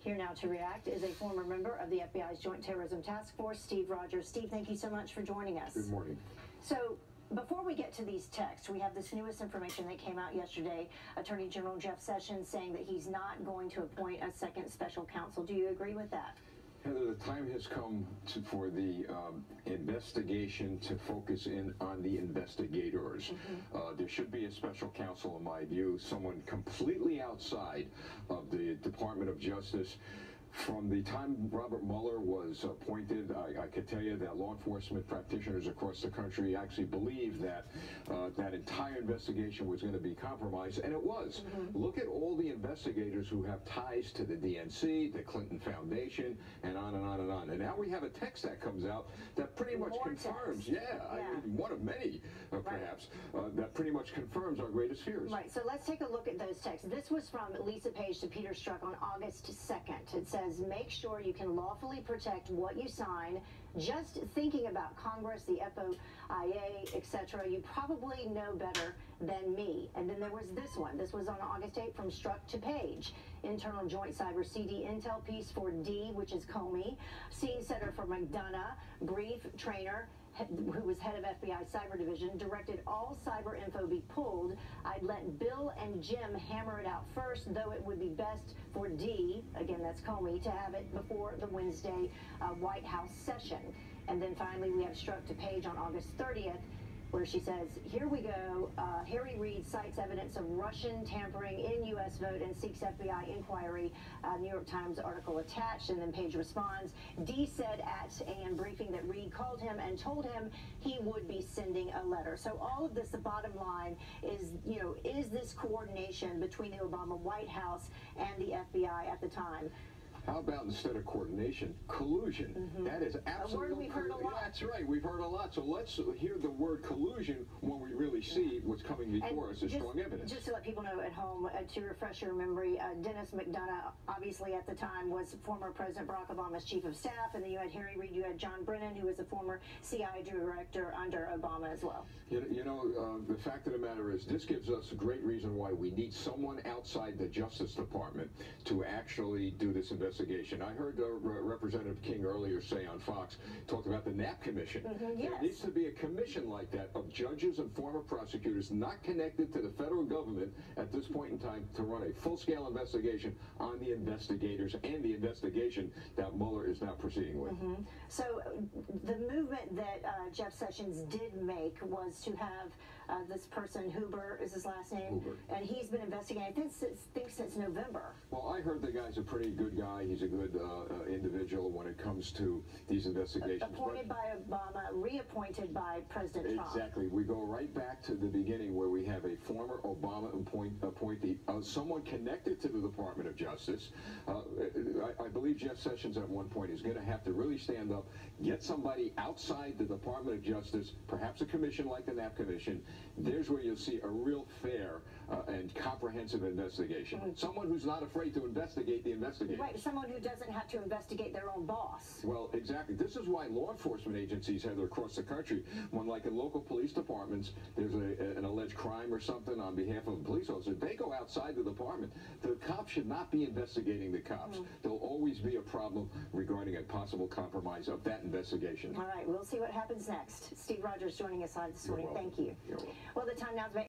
Here now to react is a former member of the FBI's Joint Terrorism Task Force, Steve Rogers. Steve, thank you so much for joining us. Good morning. So, before we get to these texts, we have this newest information that came out yesterday. Attorney General Jeff Sessions saying that he's not going to appoint a second special counsel. Do you agree with that? Heather, the time has come for the investigation to focus in on the investigators. There should be a special counsel, in my view, someone completely outside of the Department of Justice. From the time Robert Mueller was appointed, I could tell you that law enforcement practitioners across the country actually believed that that entire investigation was going to be compromised, and it was. Look at all the investigators who have ties to the DNC, the Clinton Foundation, and on and on and on. And now we have a text that comes out that pretty much confirms, I mean, one of many, perhaps, that pretty much confirms our greatest fears. Right, so let's take a look at those texts. This was from Lisa Page to Peter Strzok on August 2nd. It says, make sure you can lawfully protect what you sign. Just thinking about Congress, the FOIA, etc., you probably know better than me. And then there was this one. This was on August 8th from Strzok to Page. Internal Joint Cyber CD Intel piece for D, which is Comey. Scene setter for McDonough. Brief trainer, who was head of FBI Cyber Division, directed all cyber info be pulled. I'd let Bill and Jim hammer it out first, though it would be best for D, again that's Comey, to have it before the Wednesday White House session. And then finally we have Strzok to Page on August 30th, where she says, here we go, Harry Reid cites evidence of Russian tampering in U.S. vote and seeks FBI inquiry, New York Times article attached. And then Page responds, D said at AM briefing that Reid called him and told him he would be sending a letter. So all of this, the bottom line is, you know, is this coordination between the Obama White House and the FBI at the time? How about, instead of coordination, collusion? That is absolutely. A word we've heard a lot. That's right, we've heard a lot. So let's hear the word collusion when we really see what's coming before us as strong evidence. Just to let people know at home, to refresh your memory, Dennis McDonough, obviously at the time, was former President Barack Obama's chief of staff, and then you had Harry Reid, you had John Brennan, who was a former CIA director under Obama as well. You know, the fact of the matter is, this gives us a great reason why we need someone outside the Justice Department to actually do this investigation. I heard Representative King earlier say on Fox, talked about the Knapp Commission. Yes. There needs to be a commission like that of judges and former prosecutors not connected to the federal government at this point in time to run a full-scale investigation on the investigators and the investigation that Mueller is now proceeding with. So the movement that Jeff Sessions did make was to have this person, Huber is his last name, and he's been investigating, I think since November. Well, I heard the guy's a pretty good guy. He's a good individual when it comes to these investigations. Appointed by Obama, reappointed by President Trump. Exactly. We go right back to the beginning where we have a former Obama appointee, someone connected to the Department of Justice. I believe Jeff Sessions at one point is going to have to really stand up, get somebody outside the Department of Justice, perhaps a commission like the Knapp Commission. There's where you'll see a real fair and comprehensive investigation. Someone who's not afraid to investigate the investigators. Right, someone who doesn't have to investigate their own boss. Well, exactly. This is why law enforcement agencies, Heather, across the country, when like in local police departments, there's an alleged crime or something on behalf of a police officer, they go outside the department. The cops should not be investigating the cops. There'll always be a problem regarding a possible compromise of that investigation. All right, we'll see what happens next. Steve Rogers joining us live this morning. Thank you. You're welcome. Well, the time now is